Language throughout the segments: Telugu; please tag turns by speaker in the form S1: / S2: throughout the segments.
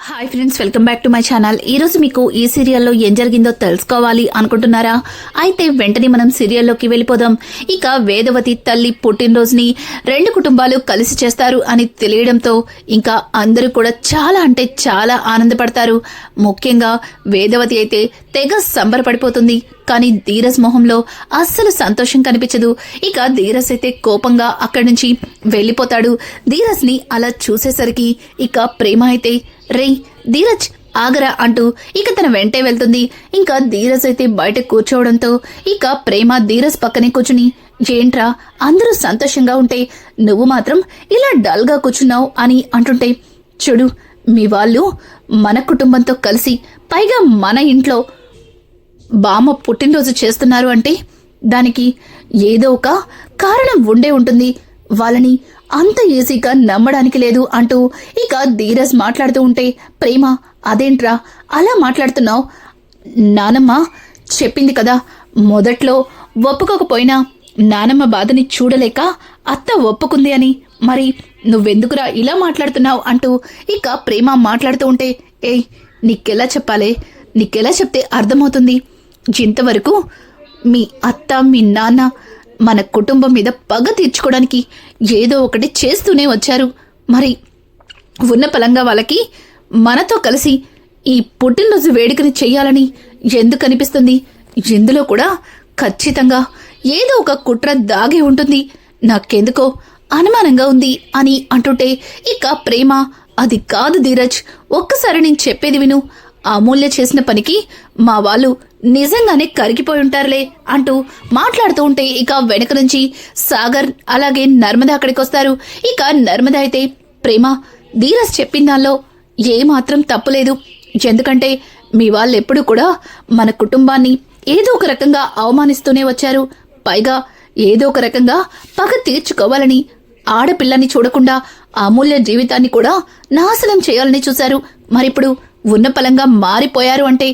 S1: Hi friends, welcome back to my channel. ఈ రోజు మీకు ఈ సీరియల్లో ఏం జరిగిందో తెలుసుకోవాలి అనుకుంటున్నారా? అయితే వెంటనే మనం సీరియల్లోకి వెళ్ళిపోదాం. ఇక వేదవతి తల్లి పుట్టినరోజుని రెండు కుటుంబాలు కలిసి చేస్తారు అని తెలియడంతో ఇంకా అందరూ కూడా చాలా అంటే చాలా ఆనందపడతారు. ముఖ్యంగా వేదవతి అయితే తెగ సంబరపడిపోతుంది. కానీ ధీరజ్ మొహంలో అస్సలు సంతోషం కనిపించదు. ఇక ధీరజ్ అయితే కోపంగా అక్కడి నుంచి వెళ్లిపోతాడు. ధీరజ్ ని అలా చూసేసరికి ఇక ప్రేమ అయితే రే ధీరజ్ ఆగరా అంటూ ఇక తన వెంటే వెళ్తుంది. ఇంకా ధీరజ్ అయితే బయట కూర్చోవడంతో ఇక ప్రేమ ధీరజ్ పక్కనే కూర్చుని ఏంట్రా అందరూ సంతోషంగా ఉంటే నువ్వు మాత్రం ఇలా డల్ గా కూర్చున్నావు అని అంటుంటే, చూడు మీ వాళ్ళు మన కుటుంబంతో కలిసి పైగా మన ఇంట్లో బామ్మ పుట్టినరోజు చేస్తున్నారు అంటే దానికి ఏదో ఒక కారణం ఉండే ఉంటుంది. వాళ్ళని అంత ఈజీగా నమ్మడానికి లేదు అంటూ ఇక ధీరజ్ మాట్లాడుతూ ఉంటే, ప్రేమ అదేంట్రా అలా మాట్లాడుతున్నావు? నానమ్మ చెప్పింది కదా, మొదట్లో ఒప్పుకోకపోయినా నానమ్మ బాధని చూడలేక అత్త ఒప్పుకుంది అని. మరి నువ్వెందుకురా ఇలా మాట్లాడుతున్నావు అంటూ ఇక ప్రేమ మాట్లాడుతూ ఉంటే, ఏయ్ నీకెలా చెప్పాలే, నీకెలా చెప్తే అర్థమవుతుంది? ఇంతవరకు మీ అత్త మీ నాన్న మన కుటుంబం మీద పగ తీర్చుకోవడానికి ఏదో ఒకటి చేస్తూనే వచ్చారు. మరి ఉన్న పలంగా వాళ్ళకి మనతో కలిసి ఈ పుట్టినరోజు వేడుకని చెయ్యాలని ఎందుకు అనిపిస్తుంది? ఇందులో కూడా ఖచ్చితంగా ఏదో ఒక కుట్ర దాగి ఉంటుంది. నాకెందుకో అనుమానంగా ఉంది అని అంటుంటే ఇక ప్రేమ, అది కాదు ధీరజ్, ఒక్కసారి నేను చెప్పేది విను. అమూల్య చేసిన పనికి మా వాళ్ళు నిజంగానే కరిగిపోయి ఉంటారులే అంటూ మాట్లాడుతూ ఉంటే ఇక వెనక నుంచి సాగర్ అలాగే నర్మద అక్కడికి వస్తారు. ఇక నర్మద అయితే, ప్రేమ ధీరజ్ చెప్పిన దానిలో ఏమాత్రం తప్పులేదు. ఎందుకంటే మీ వాళ్ళు ఎప్పుడు కూడా మన కుటుంబాన్ని ఏదో ఒక రకంగా అవమానిస్తూనే వచ్చారు. పైగా ఏదో ఒక రకంగా పగ తీర్చుకోవాలని ఆడపిల్లని చూడకుండా అమూల్య జీవితాన్ని కూడా నాశనం చేయాలని చూశారు. మరిప్పుడు ఉన్న పలంగా మారిపోయారు అంటే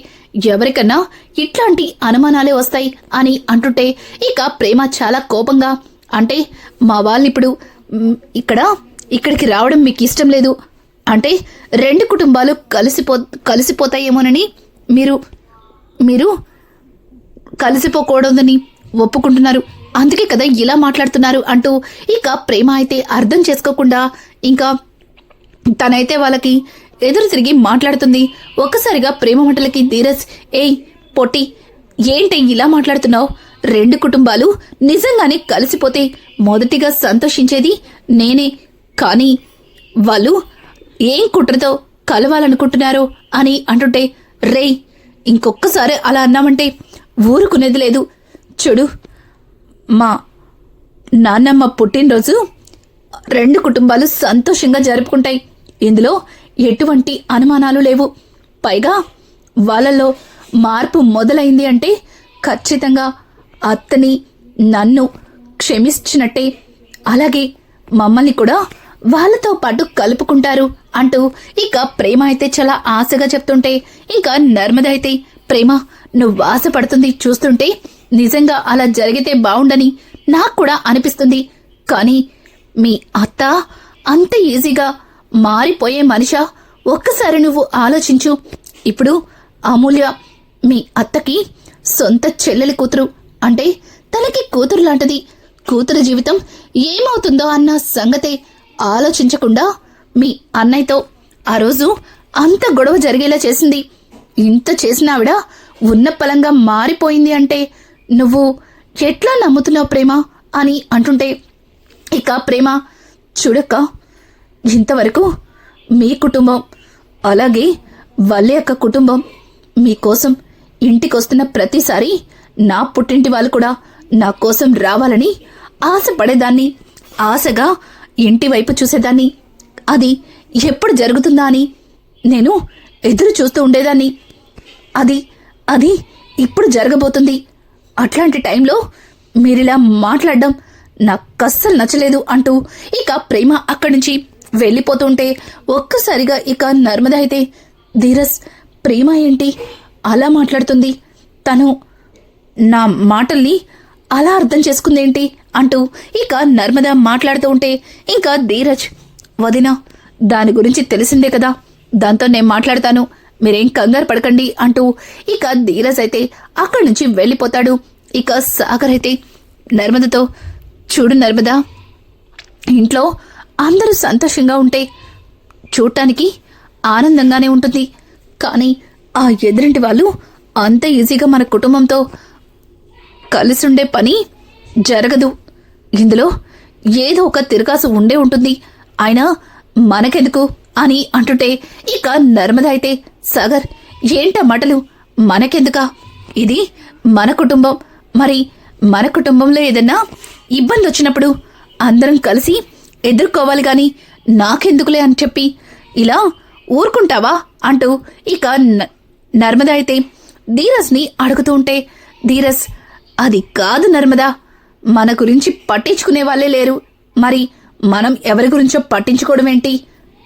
S1: ఎవరికన్నా ఇట్లాంటి అనుమానాలే వస్తాయి అని అంటుంటే ఇక ప్రేమ చాలా కోపంగా, అంటే మా వాళ్ళిప్పుడు ఇక్కడికి రావడం మీకు ఇష్టం లేదు అంటే రెండు కుటుంబాలు కలిసిపోతాయేమోనని మీరు కలిసిపోకూడదని ఒప్పుకుంటున్నారు, అందుకే కదా ఇలా మాట్లాడుతున్నారు అంటూ ఇక ప్రేమ అయితే అర్థం చేసుకోకుండా ఇంకా తనైతే వాళ్ళకి ఎదురు తిరిగి మాట్లాడుతుంది. ఒక్కసారిగా ప్రేమ మాటలకి ధీరజ్, ఏయ్ పొట్టి ఏంటి ఇలా మాట్లాడుతున్నావు? రెండు కుటుంబాలు నిజంగానే కలిసిపోతే మొదటిగా సంతోషించేది నేనే, కానీ వాళ్ళు ఏం కుట్రతో కలవాలనుకుంటున్నారో అని అంటుంటే, రే ఇంకొక్కసారి అలా అన్నామంటే ఊరుకునేది లేదు. చూడు మా నాన్నమ్మ పుట్టినరోజు రెండు కుటుంబాలు సంతోషంగా జరుపుకుంటాయి. ఇందులో ఎటువంటి అనుమానాలు లేవు. పైగా వాళ్ళల్లో మార్పు మొదలైంది అంటే ఖచ్చితంగా అత్తని నన్ను క్షమించినట్టే, అలాగే మమ్మల్ని కూడా వాళ్ళతో పాటు కలుపుకుంటారు అంటూ ఇక ప్రేమ అయితే చాలా ఆశగా చెప్తుంటే ఇంకా నర్మద అయితే, ప్రేమ నువ్వు ఆశపడుతుంది చూస్తుంటే నిజంగా అలా జరిగితే బావుండని నాకు కూడా అనిపిస్తుంది. కానీ మీ అత్త అంత ఈజీగా మారిపోయే మనిషా? ఒక్కసారి నువ్వు ఆలోచించు. ఇప్పుడు అమూల్య మీ అత్తకి సొంత చెల్లెలి కూతురు, అంటే తనకి కూతురు లాంటిది. కూతురు జీవితం ఏమవుతుందో అన్న సంగతే ఆలోచించకుండా మీ అన్నయ్యతో ఆ రోజు అంత గొడవ జరిగేలా చేసింది. ఇంత చేసిన ఆవిడ ఉన్న పలంగా మారిపోయింది అంటే నువ్వు ఎట్లా నమ్ముతున్నావు ప్రేమ అని అంటుంటే ఇక ప్రేమ, చూడక్క ఇంతవరకు మీ కుటుంబం అలాగే వాళ్ళ యొక్క కుటుంబం మీకోసం ఇంటికొస్తున్న ప్రతిసారి నా పుట్టింటి వాళ్ళు కూడా నా కోసం రావాలని ఆశపడేదాన్ని, ఆశగా ఇంటి వైపు చూసేదాన్ని. అది ఎప్పుడు జరుగుతుందా అని నేను ఎదురు చూస్తూ ఉండేదాన్ని. అది ఇప్పుడు జరగబోతుంది. అట్లాంటి టైంలో మీరిలా మాట్లాడడం నాకు అస్సలు నచ్చలేదు అంటూ ఇక ప్రేమ అక్కడి నుంచి వెళ్ళిపోతుంటే ఒక్కసారిగా ఇక నర్మద అయితే, ధీరజ్ ప్రేమ ఏంటి అలా మాట్లాడుతుంది? తను నా మాటల్ని అలా అర్థం చేసుకుందేంటి అంటూ ఇక నర్మద మాట్లాడుతూ ఉంటే ఇంకా ధీరజ్, వదినా దాని గురించి తెలిసిందే కదా, దాంతో నేను మాట్లాడతాను, మీరేం కంగారు పడకండి అంటూ ఇక ధీరజ్ అయితే అక్కడి నుంచి వెళ్ళిపోతాడు. ఇక సాగర్ అయితే నర్మదతో, చూడు నర్మదా, ఇంట్లో అందరూ సంతోషంగా ఉంటే చూడటానికి ఆనందంగానే ఉంటుంది, కానీ ఆ ఎదురింటి వాళ్ళు అంత ఈజీగా మన కుటుంబంతో కలిసుండే పని జరగదు. ఇందులో ఏదో ఒక తిరగాసు ఉండే ఉంటుంది, అయినా మనకెందుకు అని అంటుంటే ఇక నర్మద అయితే, సాగర్ ఏంట మాటలు, మనకెందుకా, ఇది మన కుటుంబం, మరి మన కుటుంబంలో ఏదన్నా ఇబ్బంది వచ్చినప్పుడు అందరం కలిసి ఎదుర్కోవాలి గాని నాకెందుకులే అని చెప్పి ఇలా ఊరుకుంటావా అంటూ ఇక నర్మద అయితే ధీరజ్ని అడుగుతూ ఉంటే, ధీరజ్, అది కాదు నర్మదా, మన గురించి పట్టించుకునే వాళ్ళే లేరు, మరి మనం ఎవరి గురించో పట్టించుకోవడం ఏంటి,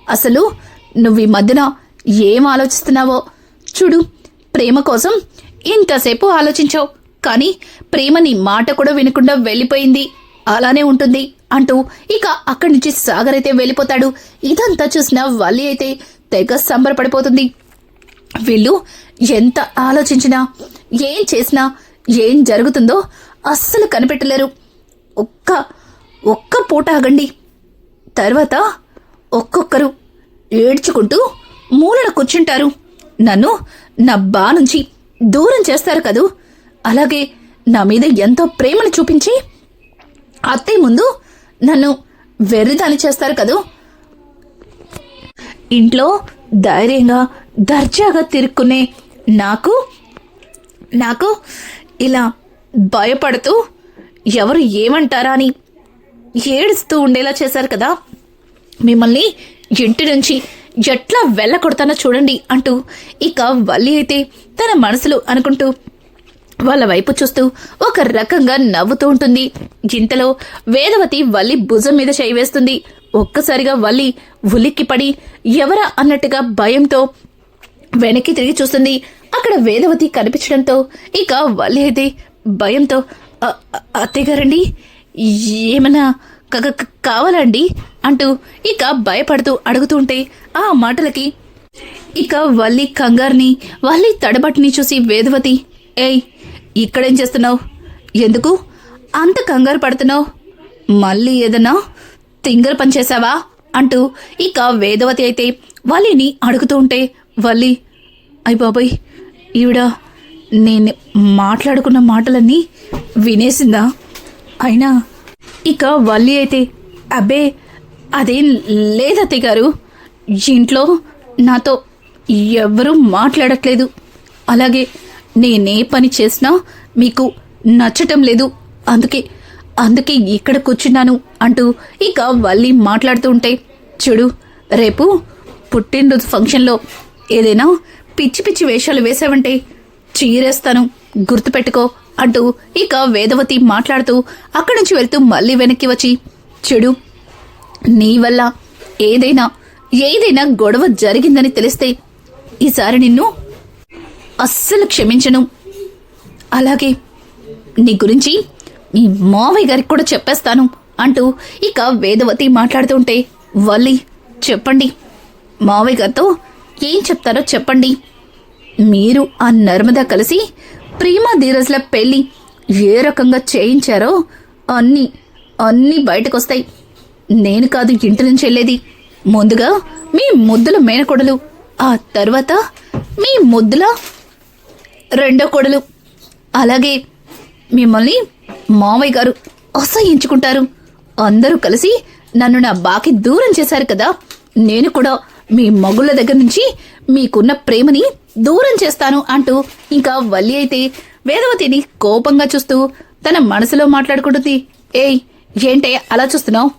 S1: అసలు నువ్వు ఈ మధ్యన ఏం ఆలోచిస్తున్నావో చూడు, ప్రేమ కోసం ఇంతసేపు ఆలోచించావు, కానీ ప్రేమ నీ మాట కూడా వినకుండా వెళ్ళిపోయింది, అలానే ఉంటుంది అంటూ ఇక అక్కడి నుంచి సాగర్ అయితే వెళ్ళిపోతాడు. ఇదంతా చూసిన వల్లి అయితే తెగ సంబరపడిపోతుంది. వీళ్ళు ఎంత ఆలోచించినా, ఏం చేసినా, ఏం జరుగుతుందో అస్సలు కనిపెట్టలేరు. ఒక్క పూట ఆగండి, తర్వాత ఒక్కొక్కరు ఏడ్చుకుంటూ మూలన కూర్చుంటారు, నన్ను నా బా నుంచి దూరం చేస్తారు కదూ, అలాగే నా మీద ఎంతో ప్రేమను చూపించి అత్తయ్య ముందు నన్ను వెర్రిదాని చేస్తారు కదూ, ఇంట్లో ధైర్యంగా దర్జాగా తిరుక్కునే నాకు ఇలా భయపడుతూ ఎవరు ఏమంటారా అని ఏడుస్తూ ఉండేలా చేశారు కదా, మిమ్మల్ని ఇంటి నుంచి ఎట్లా వెళ్ళకొడతానో చూడండి అంటూ ఇక వల్లి అయితే తన మనసులో అనుకుంటూ వాళ్ళ వైపు చూస్తూ ఒక రకంగా నవ్వుతూ ఉంటుంది. ఇంతలో వేదవతి వల్లి భుజం మీద చేయి వేస్తుంది. ఒక్కసారిగా వల్లి ఉలిక్కిపడి ఎవరా అన్నట్టుగా భయంతో వెనక్కి తిరిగి చూస్తుంది. అక్కడ వేదవతి కనిపించడంతో ఇక వల్లి అయితే భయంతో, అత్తయ్యగారండి, ఏమన్నా కావాలండి అంటూ ఇక భయపడుతూ అడుగుతుంటే ఆ మాటలకి ఇక వల్లి కంగారుని, వల్లి తడబట్టుని చూసి వేదవతి, ఏయ్, ఇక్కడేం చేస్తున్నావు, ఎందుకు అంత కంగారు పడుతున్నావు, మళ్ళీ ఏదన్నా తింగర పని చేశావా అంటూ ఇక వేదవతి అయితే వల్లిని అడుగుతూ ఉంటే, వల్లి, అయ్ బాబాయ్, ఈవిడ నేను మాట్లాడుకున్న మాటలన్నీ వినేసిందా, అయినా ఇక వల్లి అయితే, అబ్బే అదేం లేదత్తయ్య గారు, ఇంట్లో నాతో ఎవ్వరూ మాట్లాడట్లేదు, అలాగే నేనే పని చేసినా మీకు నచ్చటం లేదు, అందుకే ఇక్కడ కూర్చున్నాను అంటూ ఇక వల్లి మాట్లాడుతూ ఉంటే, చూడు, రేపు పుట్టినరోజు ఫంక్షన్లో ఏదైనా పిచ్చి పిచ్చి వేషాలు వేసావంటే చీరేస్తాను, గుర్తుపెట్టుకో అంటూ ఇక వేదవతి మాట్లాడుతూ అక్కడి నుంచి వెళ్తూ మళ్ళీ వెనక్కి వచ్చి, చెడు, నీ వల్ల ఏదైనా గొడవ జరిగిందని తెలిస్తే ఈసారి నిన్ను అస్సలు క్షమించను, అలాగే నీ గురించి మీ మావయ్య గారికి కూడా చెప్పేస్తాను అంటూ ఇక వేదవతి మాట్లాడుతుంటే, వల్లి, చెప్పండి, మావయ్య గారితో ఏం చెప్తారో చెప్పండి, మీరు ఆ నర్మద కలిసి ప్రేమ ధీరజ్ల పెళ్లి ఏ రకంగా చేయించారో అన్నీ బయటకొస్తాయి, నేను కాదు ఇంటి నుంచి వెళ్ళేది, ముందుగా మీ ముద్దుల మేనకోడలు, ఆ తర్వాత మీ ముద్దుల రెండో కోడలు, అలాగే మిమ్మల్ని మావయ్య గారు అసహించుకుంటారు, అందరూ కలిసి నన్ను నా బాకి దూరం చేశారు కదా, నేను కూడా మీ మగుళ్ళ దగ్గర నుంచి మీకున్న ప్రేమని దూరం చేస్తాను అంటూ ఇంకా వల్లి అయితే వేదవతిని కోపంగా చూస్తూ తన మనసులో మాట్లాడుకుంటుంది. ఏయ్, ఏంటే అలా చూస్తున్నావు,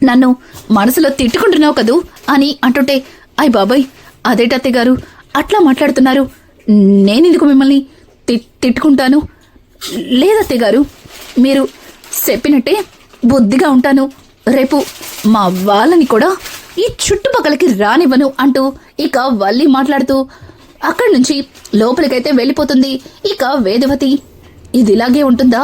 S1: నన్ను మనసులో తిట్టుకుంటున్నావు కదూ అని అంటుంటే, అయ్ బాబాయ్, అదేటత్తయ్య గారు అట్లా మాట్లాడుతున్నారు, నేనెందుకు మిమ్మల్ని తిట్టుకుంటాను, లేదత్తయ్య గారు, మీరు చెప్పినట్టే బుద్ధిగా ఉంటాను, రేపు మా వాళ్ళని కూడా ఈ చుట్టుపక్కలకి రానివ్వను అంటూ ఇక వల్లి మాట్లాడుతూ అక్కడి నుంచి లోపలికైతే వెళ్ళిపోతుంది. ఇక వేదవతి, ఇది ఇలాగే ఉంటుందా,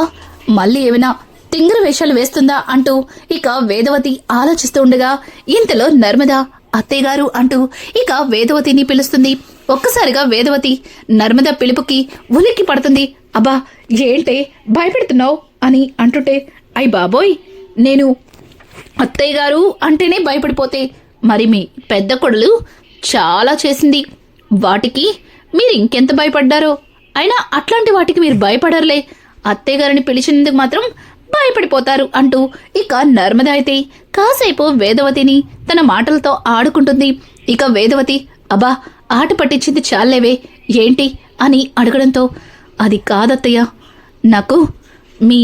S1: మళ్ళీ ఏమైనా తింగర వేషాలు వేస్తుందా అంటూ ఇక వేదవతి ఆలోచిస్తూ ఉండగా ఇంతలో నర్మద అత్తయ్య గారు అంటూ ఇక వేదవతిని పిలుస్తుంది. ఒక్కసారిగా వేదవతి నర్మద పిలుపుకి ఉలిక్కి పడుతుంది. అబ్బా ఏంటే భయపెడుతున్నావు అని అంటుంటే, అయ్ బాబోయ్, నేను అత్తయ్య గారు అంటేనే భయపడిపోతే మరి మీ పెద్ద కొడలు చాలా చేసింది, వాటికి మీరు ఇంకెంత భయపడ్డారో. అయినా అట్లాంటి వాటికి మీరు భయపడరులే, అత్తయ్య గారిని పిలిచినందుకు మాత్రం భయపడిపోతారు అంటూ ఇక నర్మద అయితే కాసేపు వేదవతిని తన మాటలతో ఆడుకుంటుంది. ఇక వేదవతి, అబ్బా ఆట పట్టించింది చాలేవే, ఏంటి అని అడగడంతో, అది కాదత్తయ్య, నాకు మీ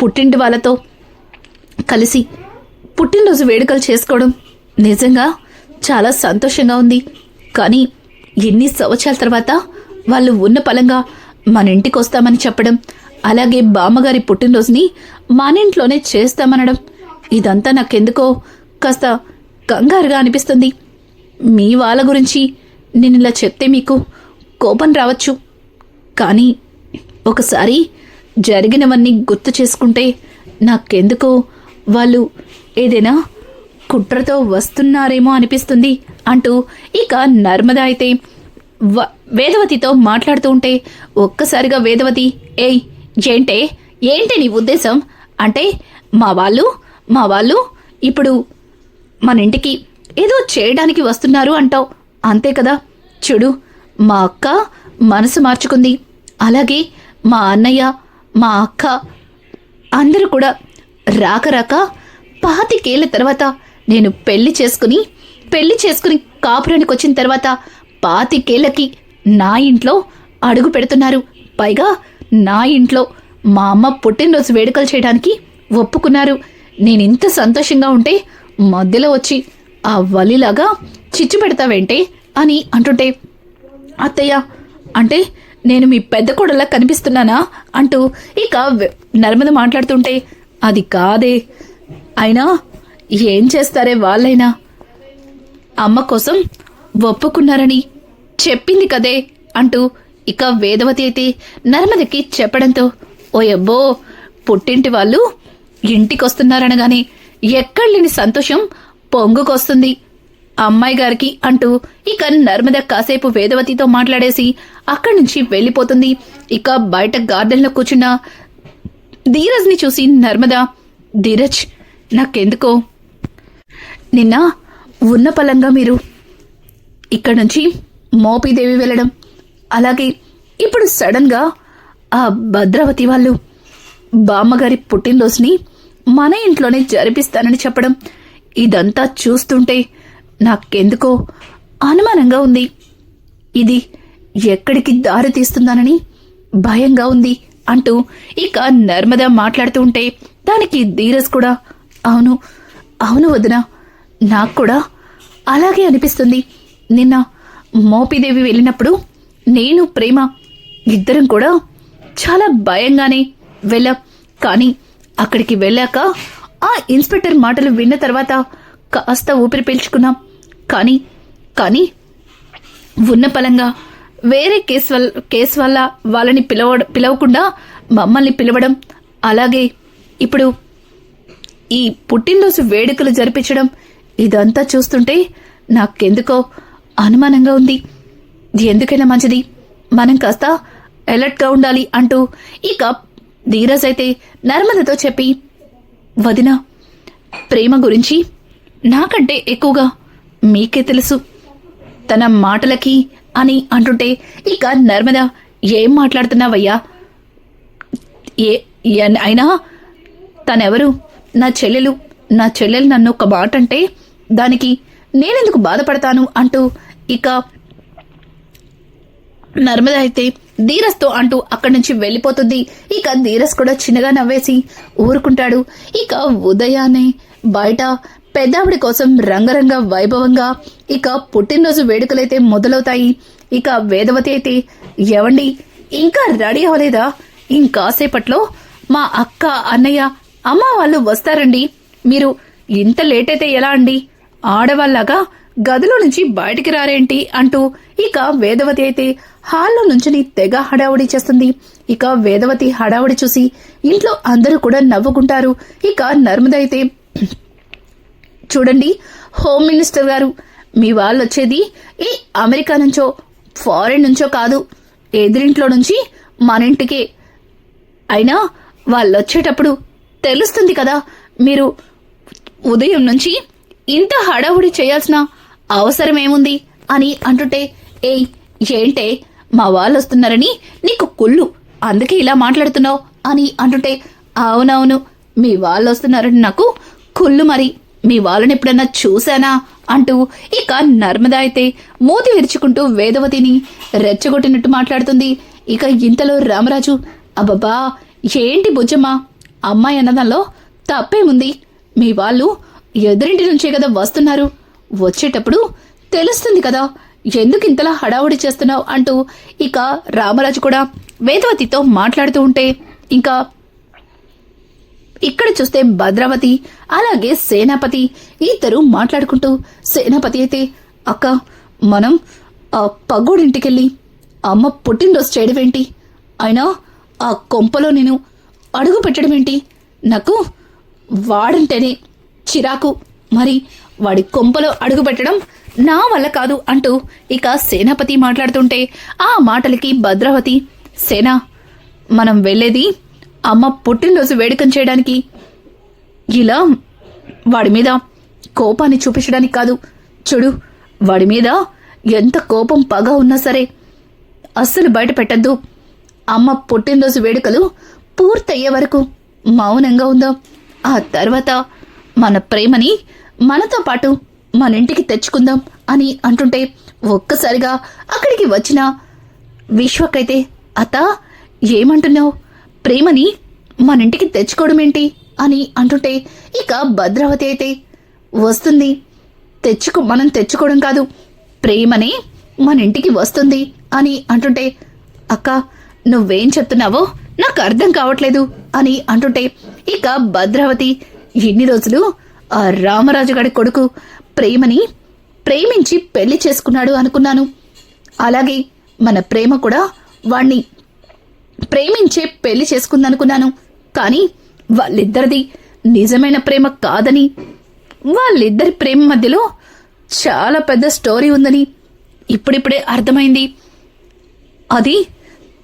S1: పుట్టింటి వాళ్ళతో కలిసి పుట్టినరోజు వేడుకలు చేసుకోవడం నిజంగా చాలా సంతోషంగా ఉంది. కానీ ఎన్ని సంవత్సరాల తర్వాత వాళ్ళు ఉన్న పలంగా మన ఇంటికి వస్తామని చెప్పడం, అలాగే బామ్మగారి పుట్టినరోజుని మన ఇంట్లోనే చేస్తామనడం, ఇదంతా నాకెందుకో కాస్త కంగారుగా అనిపిస్తుంది. మీ వాళ్ళ గురించి నేను ఇలా చెప్తే మీకు కోపం రావచ్చు, కానీ ఒకసారి జరిగినవన్నీ గుర్తు చేసుకుంటే నాకెందుకో వాళ్ళు ఏదైనా కుట్రతో వస్తున్నారేమో అనిపిస్తుంది అంటూ ఇక నర్మద అయితే వేదవతితో మాట్లాడుతూ ఉంటే ఒక్కసారిగా వేదవతి, ఏయ్ ఏంటి నీ ఉద్దేశం? అంటే మా వాళ్ళు ఇప్పుడు మన ఇంటికి ఏదో చేయడానికి వస్తున్నారు అంటావు, అంతే కదా? చూడు, మా అక్క మనసు మార్చుకుంది, అలాగే మా అన్నయ్య మా అక్క అందరూ కూడా రాక 25 ఏళ్ల తర్వాత నేను పెళ్లి చేసుకుని కాపురానికి వచ్చిన తర్వాత 25 ఏళ్లకి నా ఇంట్లో అడుగు పెడుతున్నారు. పైగా నా ఇంట్లో మా అమ్మ పుట్టినరోజు వేడుకలు చేయడానికి ఒప్పుకున్నారు. నేనింత సంతోషంగా ఉంటే మధ్యలో వచ్చి ఆ వలిలాగా చిచ్చు పెడతావేంటే అని అంటుంటే, అత్తయ్య అంటే నేను మీ పెద్ద కొడలా కనిపిస్తున్నానా అంటూ ఇక నర్మద మాట్లాడుతుంటే, అది కాదే, అయినా ఏం చేస్తారే వాళ్ళైనా, అమ్మ కోసం ఒప్పుకున్నారని చెప్పింది కదే అంటూ ఇక వేదవతి అయితే నర్మదకి చెప్పడంతో, ఓయబ్బో, పుట్టింటి వాళ్ళు ఇంటికొస్తున్నారనగానే ఎక్కడ లేని సంతోషం పొంగుకొస్తుంది అమ్మాయి గారికి అంటూ ఇక నర్మద కాసేపు వేదవతితో మాట్లాడేసి అక్కడి నుంచి వెళ్ళిపోతుంది. ఇక బయట గార్డెన్లో కూర్చున్న ధీరజ్ని చూసి నర్మద, ధీరజ్, నాకెందుకో నిన్న ఉన్న పలంగా మీరు ఇక్కడ నుంచి మోపిదేవి వెళ్ళడం, అలాగే ఇప్పుడు సడన్గా ఆ భద్రావతి వాళ్ళు బామ్మగారి పుట్టినరోజుని మన ఇంట్లోనే జరిపిస్తానని చెప్పడం, ఇదంతా చూస్తుంటే నాకెందుకో అనుమానంగా ఉంది. ఇది ఎక్కడికి దారి తీస్తుందానని భయంగా ఉంది అంటూ ఇక నర్మద మాట్లాడుతూ ఉంటే దానికి ధీరజ్ కూడా, అవును వదినా, నాకు కూడా అలాగే అనిపిస్తుంది. నిన్న మోపిదేవి వెళ్ళినప్పుడు నేను ప్రేమ ఇద్దరం కూడా చాలా భయంగానే వెళ్ళాం. కానీ అక్కడికి వెళ్ళాక ఆ ఇన్స్పెక్టర్ మాటలు విన్న తర్వాత కాస్త ఊపిరి పీల్చుకున్నాం. కానీ ఉన్న పలంగా వేరే కేసు వల్ల వాళ్ళని పిలవకుండా మమ్మల్ని పిలవడం, అలాగే ఇప్పుడు ఈ పుట్టినరోజు వేడుకలు జరిపించడం, ఇదంతా చూస్తుంటే నాకెందుకో అనుమానంగా ఉంది. ఎందుకైనా మంచిది మనం కాస్త అలర్ట్గా ఉండాలి అంటూ ఇక ధీరజ్ అయితే నర్మదతో చెప్పి, వదినా, ప్రేమ గురించి నాకంటే ఎక్కువగా మీకే తెలుసు తన మాటలకి అని అంటుంటే ఇక నర్మద, ఏం మాట్లాడుతున్నావయ్యా, అయినా తనెవరు? నా చెల్లెలు నన్ను ఒక మాట అంటే దానికి నేనెందుకు బాధపడతాను అంటూ ఇక నర్మద అయితే ధీరజ్తో అంటూ అక్కడి నుంచి వెళ్ళిపోతుంది. ఇక ధీరజ్ కూడా చిన్నగా నవ్వేసి ఊరుకుంటాడు. ఇక ఉదయాన్నే బయట పెద్దావిడి కోసం రంగరంగ వైభవంగా ఇక పుట్టినరోజు వేడుకలైతే మొదలవుతాయి. ఇక వేదవతి అయితే, ఏవండి, ఇంకా రెడీ అవ్వలేదా? ఇంకాసేపట్లో మా అక్క, అన్నయ్య, అమ్మ వాళ్ళు వస్తారండి. మీరు ఇంత లేట్ అయితే ఎలా అండి? ఆడవాళ్ళగా గదిలో నుంచి బయటికి రారేంటి అంటూ ఇక వేదవతి అయితే హాల్లో నుంచుని తెగ హడావుడి చేస్తుంది. ఇక వేదవతి హడావుడి చూసి ఇంట్లో అందరూ కూడా నవ్వుకుంటారు. ఇక నర్మద అయితే, చూడండి హోమ్ మినిస్టర్ గారు, మీ వాళ్ళు వచ్చేది ఈ అమెరికా నుంచో ఫారెన్ నుంచో కాదు, ఎదురింట్లో నుంచి మన ఇంటికే. అయినా వాళ్ళు వచ్చేటప్పుడు తెలుస్తుంది కదా, మీరు ఉదయం నుంచి ఇంత హడావుడి చేయాల్సిన అవసరం ఏముంది అని అంటుంటే, ఏయ్ ఏంటే మా వాళ్ళు వస్తున్నారని నీకు కుళ్ళు, అందుకే ఇలా మాట్లాడుతున్నావు అని అంటుంటే, అవునవును మీ వాళ్ళు వస్తున్నారని నాకు కుళ్ళు, మరి మీ వాళ్ళని ఎప్పుడన్నా చూశానా అంటూ ఇక నర్మద అయితే మూతి విరుచుకుంటూ వేదవతిని రెచ్చగొట్టినట్టు మాట్లాడుతుంది. ఇక ఇంతలో రామరాజు, అబ్బబ్బా ఏంటి బుజ్జమ్మ, అమ్మాయి అన్నదానిలో తప్పేముంది, మీ వాళ్ళు ఎదురింటి నుంచే కదా వస్తున్నారు, వచ్చేటప్పుడు తెలుస్తుంది కదా, ఎందుకు ఇంతలా హడావుడి చేస్తున్నావు అంటూ ఇక రామరాజు కూడా వేదవతితో మాట్లాడుతూ ఉంటే, ఇంకా ఇక్కడ చూస్తే భద్రావతి అలాగే సేనాపతి ఇద్దరు మాట్లాడుకుంటూ, సేనాపతి అయితే అక్క మనం ఆ పగోడింటికెళ్ళి అమ్మ పుట్టినరోజు చేయడం ఏంటి, అయినా ఆ కొంపలో నేను అడుగు పెట్టడం ఏంటి, నాకు వాడంటేనే చిరాకు, మరి వాడి కొంపలో అడుగు పెట్టడం నా వల్ల కాదు అంటూ ఇక సేనాపతి మాట్లాడుతుంటే, ఆ మాటలకి భద్రావతి, సేనా మనం వెళ్ళేది అమ్మ పుట్టినరోజు వేడుకం చేయడానికి, ఇలా వాడి మీద కోపాన్ని చూపించడానికి కాదు. చూడు వాడి మీద ఎంత కోపం పగ ఉన్నా సరే అస్సలు బయట పెట్టద్దు. అమ్మ పుట్టినరోజు వేడుకలు పూర్తయ్యే వరకు మౌనంగా ఉందాం. ఆ తర్వాత మన ప్రేమని మనతో పాటు మన ఇంటికి తెచ్చుకుందాం అని అంటుంటే, ఒక్కసారిగా అక్కడికి వచ్చిన విశ్వకైతే, అత్త ఏమంటున్నావు, ప్రేమని మన ఇంటికి తెచ్చుకోవడం ఏంటి అని అంటుంటే, ఇక భద్రావతి అయితే వస్తుంది, మనం తెచ్చుకోవడం కాదు, ప్రేమని మన ఇంటికి వస్తుంది అని అంటుంటే, అక్క నువ్వేం చెప్తున్నావో నాకు అర్థం కావట్లేదు అని అంటుంటే, ఇక భద్రావతి, ఎన్ని రోజులు ఆ రామరాజు గారి కొడుకు ప్రేమని ప్రేమించి పెళ్లి చేసుకున్నాడు అనుకున్నాను, అలాగే మన ప్రేమ కూడా వాణ్ణి ప్రేమించే పెళ్లి చేసుకుందనుకున్నాను, కానీ వాళ్ళిద్దరిది నిజమైన ప్రేమ కాదని, వాళ్ళిద్దరి ప్రేమ మధ్యలో చాలా పెద్ద స్టోరీ ఉందని ఇప్పుడిప్పుడే అర్థమైంది. అది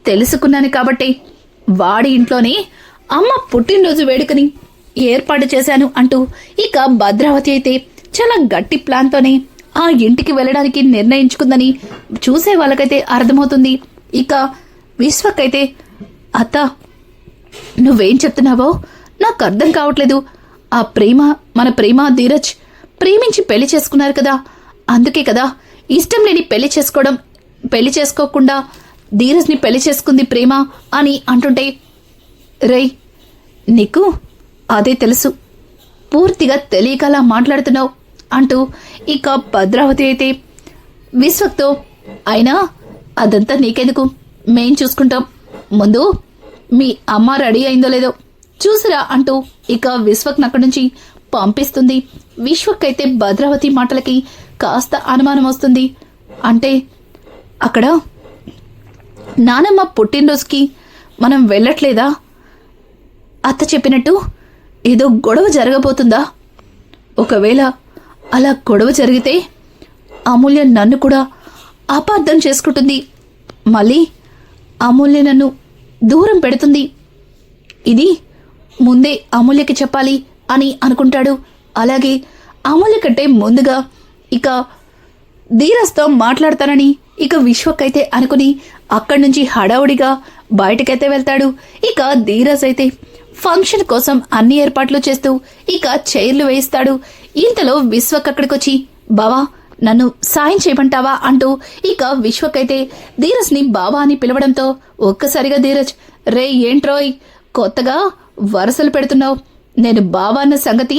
S1: తెలుసుకున్నాను కాబట్టి వాడి ఇంట్లోనే అమ్మ పుట్టినరోజు వేడుకని ఏర్పాటు చేశాను అంటూ ఇక భద్రావతి అయితే చాలా గట్టి ప్లాన్తోనే ఆ ఇంటికి వెళ్ళడానికి నిర్ణయించుకుందని చూసే వాళ్ళకైతే అర్థమవుతుంది. ఇక విశ్వకైతే, అత్త నువ్వేం చెప్తున్నావో నాకు అర్థం కావట్లేదు, ఆ ప్రేమ మన ప్రేమ ధీరజ్ ప్రేమించి పెళ్లి చేసుకున్నారు కదా, అందుకే కదా ఇష్టం లేని పెళ్లి చేసుకోకుండా ధీరజ్ని పెళ్లి చేసుకుంది ప్రేమ అని అంటుంటే, రేయ్ నీకు అదే తెలుసు, పూర్తిగా తెలియకలా మాట్లాడుతున్నావు అంటూ ఇక భద్రావతి అయితే విశ్వక్తో, అయినా అదంతా నీకెందుకు, మేం చూసుకుంటాం, ముందు మీ అమ్మ రెడీ అయిందో లేదో చూసిరా అంటూ ఇక విశ్వక్ అక్కడి నుంచి పంపిస్తుంది. విశ్వక్ అయితే భద్రావతి మాటలకి కాస్త అనుమానం వస్తుంది. అంటే అక్కడ నానమ్మ పుట్టినరోజుకి మనం వెళ్ళట్లేదా, అత్త చెప్పినట్టు ఏదో గొడవ జరగబోతుందా, ఒకవేళ అలా గొడవ జరిగితే అమూల్య నన్ను కూడా అపార్థం చేసుకుంటుంది, మళ్ళీ అమూల్య నన్ను దూరం పెడుతుంది, ఇది ముందే అమూల్యకి చెప్పాలి అని అనుకుంటాడు. అలాగే అమూల్య కంటే ముందుగా ఇక ధీరజ్తో మాట్లాడతానని ఇక విశ్వకైతే అనుకుని అక్కడి నుంచి హడావుడిగా బయటకైతే వెళ్తాడు. ఇక ధీరజ్ అయితే ఫంక్షన్ కోసం అన్ని ఏర్పాట్లు చేస్తూ ఇక చైర్లు వేయిస్తాడు. ఇంతలో విశ్వక్ అక్కడికొచ్చి, బావా నన్ను సాయం చేయమంటావా అంటూ ఇక విశ్వకైతే ధీరజ్ని బావా అని పిలవడంతో ఒక్కసారిగా ధీరజ్, రే ఏంట్రోయ్ కొత్తగా వరసలు పెడుతున్నావు, నేను బావా అన్న సంగతి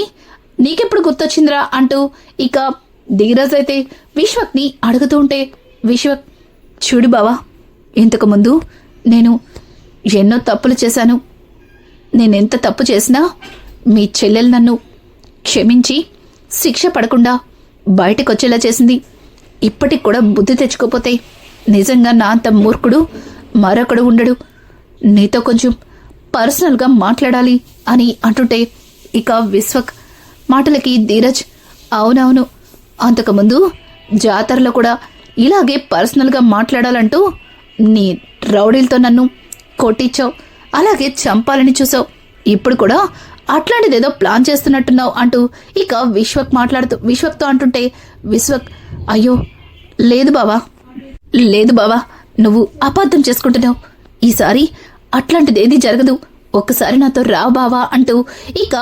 S1: నీకెప్పుడు గుర్తొచ్చిందిరా అంటూ ఇక ధీరజ్ అయితే విశ్వక్ని అడుగుతూ ఉంటే, విశ్వక్ చూడు బావా, ఇంతకుముందు నేను ఎన్నో తప్పులు చేశాను, నేనెంత తప్పు చేసినా మీ చెల్లెలు నన్ను క్షమించి శిక్ష పడకుండా బయటకొచ్చేలా చేసింది, ఇప్పటికి కూడా బుద్ధి తెచ్చుకోపోతే నిజంగా నా అంత మూర్ఖుడు మరొకడు ఉండడు, నీతో కొంచెం పర్సనల్గా మాట్లాడాలి అని అంటుంటే ఇక విశ్వక్ మాటలకి ధీరజ్, అవునవును అంతకుముందు జాతరలో కూడా ఇలాగే పర్సనల్గా మాట్లాడాలంటూ నీ రౌడీలతో నన్ను కొట్టించావు, అలాగే చంపాలని చూసావు, ఇప్పుడు కూడా అట్లాంటిదేదో ప్లాన్ చేస్తున్నట్టున్నావు అంటూ ఇక విశ్వక్తో అంటుంటే విశ్వక్, అయ్యో లేదు బావా నువ్వు అబద్ధం చేసుకుంటున్నావు, ఈసారి అట్లాంటిదేది జరగదు, ఒక్కసారి నాతో రా బావా అంటూ ఇక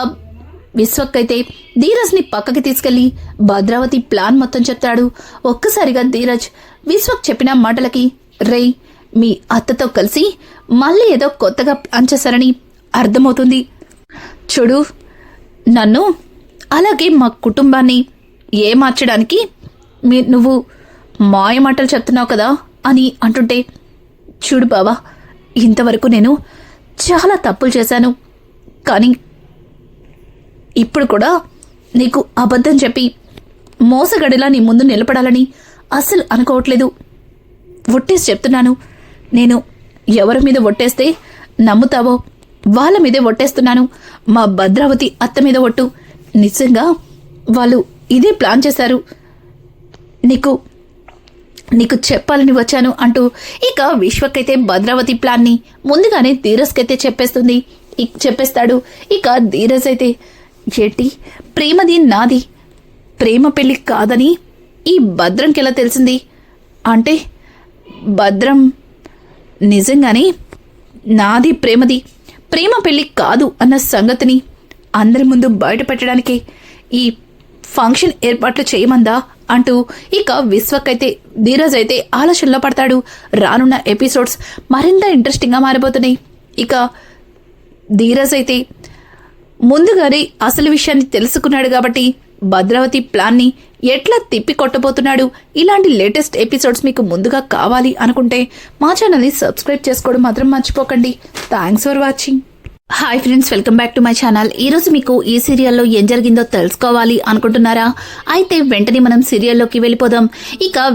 S1: విశ్వక్ అయితే ధీరజ్ని పక్కకి తీసుకెళ్లి భద్రావతి ప్లాన్ మొత్తం చెప్తాడు. ఒక్కసారిగా ధీరజ్ విశ్వక్ చెప్పిన మాటలకి, రేయ్ మీ అత్తతో కలిసి మళ్ళీ ఏదో కొత్తగా ప్లాన్ చేశారని అర్థమవుతుంది. చూడు, నన్ను అలాగే మా కుటుంబాన్ని ఏమార్చడానికి నువ్వు మాయ మాటలు చెప్తున్నావు కదా అని అంటుంటే, చూడు బావా, ఇంతవరకు నేను చాలా తప్పులు చేశాను, కానీ ఇప్పుడు కూడా నీకు అబద్ధం చెప్పి మోసగడిలా నీ ముందు నిలబడాలని అస్సలు అనుకోవట్లేదు. ఒట్టేసి చెప్తున్నాను, నేను ఎవరి మీద ఒట్టేస్తే నమ్ముతావో వాళ్ళ మీదే ఒట్టేస్తున్నాను. మా భద్రావతి అత్త మీద ఒట్టు, నిజంగా వాళ్ళు ఇదే ప్లాన్ చేశారు, నీకు చెప్పాలని వచ్చాను అంటూ ఇక విశ్వకైతే భద్రావతి ప్లాన్ని ముందుగానే ధీరజ్కైతే చెప్పేస్తాడు. ఇక ధీరజ్ అయితే, ఏంటి ప్రేమది నాది, ప్రేమ పెళ్లి కాదని ఈ భద్రంకి ఎలా తెలిసింది అంటే, భద్రం నిజంగానే నాది ప్రేమ పెళ్లి కాదు అన్న సంగతిని అందరి ముందు బయట పెట్టడానికే ఈ ఫంక్షన్ ఏర్పాట్లు చేయమందా అంటూ ఇక విశ్వకైతే ధీరజ్ అయితే ఆలోచనలో పడతాడు. రానున్న ఎపిసోడ్స్ మరింత ఇంట్రెస్టింగ్గా మారిపోతున్నాయి. ఇక ధీరజ్ అయితే ముందుగానే అసలు విషయాన్ని తెలుసుకున్నాడు కాబట్టి భద్రావతి ప్లాన్ని ఎట్లా తిప్పి కొట్టబోతున్నాడు. ఇలాంటి లేటెస్ట్ ఎపిసోడ్స్ మీకు ముందుగా కావాలి అనుకుంటే మా ఛానల్ని సబ్స్క్రైబ్ చేసుకోవడం మాత్రం మర్చిపోకండి. Thanks for watching. Hi friends, welcome back to my channel. ఈరోజు మీకు ఈ సీరియల్లో ఏం జరిగిందో తెలుసుకోవాలి అనుకుంటున్నారా? అయితే వెంటనే మనం సీరియల్లోకి వెళ్ళిపోదాం. ఇక